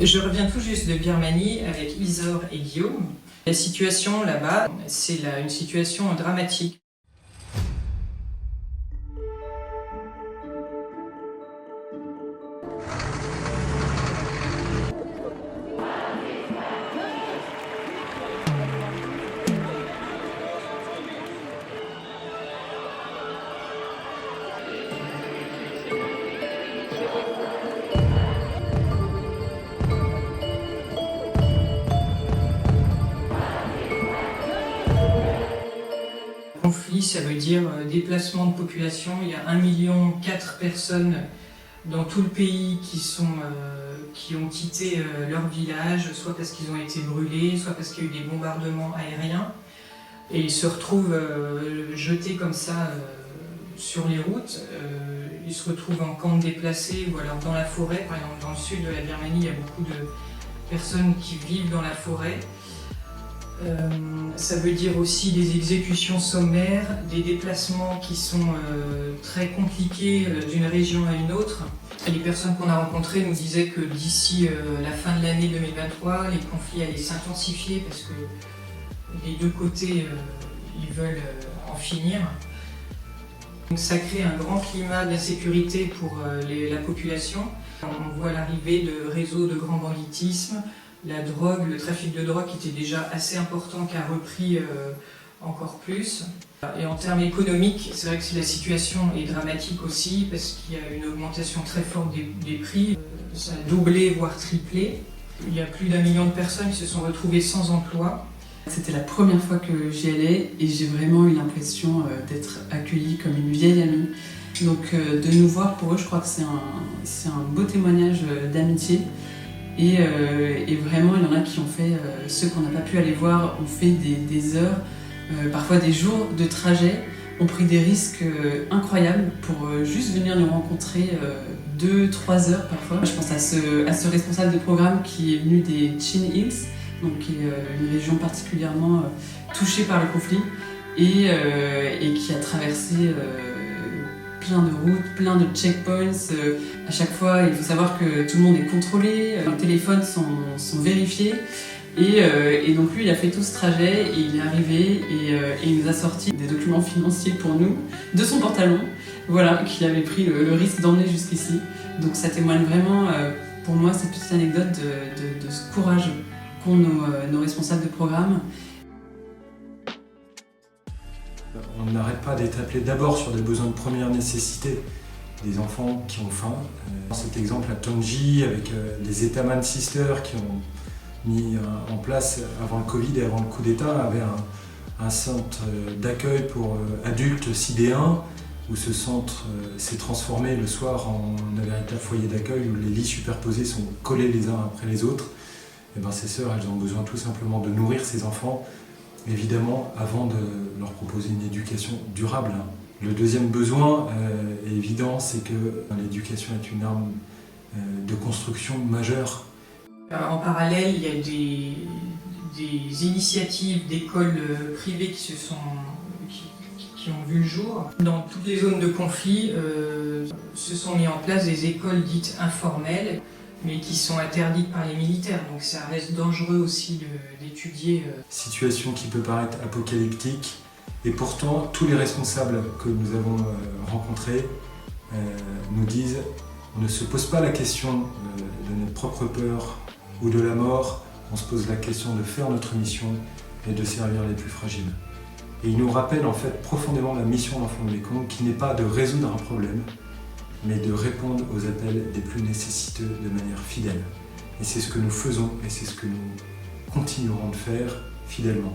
Je reviens tout juste de Birmanie avec Isor et Guillaume. La situation là-bas, c'est une situation dramatique. Conflit, ça veut dire déplacement de population. Il y a 1,4 million de personnes dans tout le pays qui ont quitté leur village, soit parce qu'ils ont été brûlés, soit parce qu'il y a eu des bombardements aériens. Et ils se retrouvent jetés comme ça sur les routes. Ils se retrouvent en camp déplacés ou alors dans la forêt. Par exemple, dans le sud de la Birmanie, il y a beaucoup de personnes qui vivent dans la forêt. Ça veut dire aussi des exécutions sommaires, des déplacements qui sont très compliqués d'une région à une autre. Les personnes qu'on a rencontrées nous disaient que d'ici la fin de l'année 2023, les conflits allaient s'intensifier parce que les deux côtés ils veulent en finir. Donc ça crée un grand climat d'insécurité pour la population. On voit l'arrivée de réseaux de grand banditisme. La drogue, le trafic de drogue qui était déjà assez important, qui a repris encore plus. Et en termes économiques, c'est vrai que la situation est dramatique aussi parce qu'il y a une augmentation très forte des prix. Ça a doublé, voire triplé. Il y a plus d'1 million de personnes qui se sont retrouvées sans emploi. C'était la première fois que j'y allais et j'ai vraiment eu l'impression d'être accueillie comme une vieille amie. Donc de nous voir, pour eux, je crois que c'est un beau témoignage d'amitié. Et vraiment, il y en a qui ont fait, ceux qu'on n'a pas pu aller voir, ont fait des heures, parfois des jours de trajet, ont pris des risques incroyables pour juste venir nous rencontrer 2-3 heures parfois. Je pense à ce responsable de programme qui est venu des Chin Hills, donc qui est une région particulièrement touchée par le conflit et qui a traversé plein de routes, plein de checkpoints. À chaque fois, il faut savoir que tout le monde est contrôlé, les téléphones sont vérifiés. Et donc lui, il a fait tout ce trajet et il est arrivé et il nous a sorti des documents financiers pour nous, de son pantalon, voilà, qu'il avait pris le risque d'emmener jusqu'ici. Donc ça témoigne vraiment, pour moi, cette petite anecdote de ce courage qu'ont nos responsables de programme. On n'arrête pas d'être appelé d'abord sur des besoins de première nécessité, des enfants qui ont faim. Cet exemple à Tongji avec les Etaman Sisters qui ont mis en place avant le Covid et avant le coup d'État avait un centre d'accueil pour adultes sidéens où ce centre s'est transformé le soir en un véritable foyer d'accueil où les lits superposés sont collés les uns après les autres. Et ben, ces sœurs, elles ont besoin tout simplement de nourrir ces enfants, évidemment, avant de leur proposer une éducation durable. Le deuxième besoin est évident, c'est que l'éducation est une arme de construction majeure. En parallèle, il y a des initiatives d'écoles privées qui ont vu le jour. Dans toutes les zones de conflit, se sont mis en place des écoles dites informelles, mais qui sont interdites par les militaires, donc ça reste dangereux aussi d'étudier. Situation qui peut paraître apocalyptique, et pourtant tous les responsables que nous avons rencontrés nous disent on ne se pose pas la question de notre propre peur ou de la mort, on se pose la question de faire notre mission et de servir les plus fragiles. Et ils nous rappellent en fait profondément la mission d'Enfants de Mékong, qui n'est pas de résoudre un problème, mais de répondre aux appels des plus nécessiteux de manière fidèle. Et c'est ce que nous faisons et c'est ce que nous continuerons de faire fidèlement.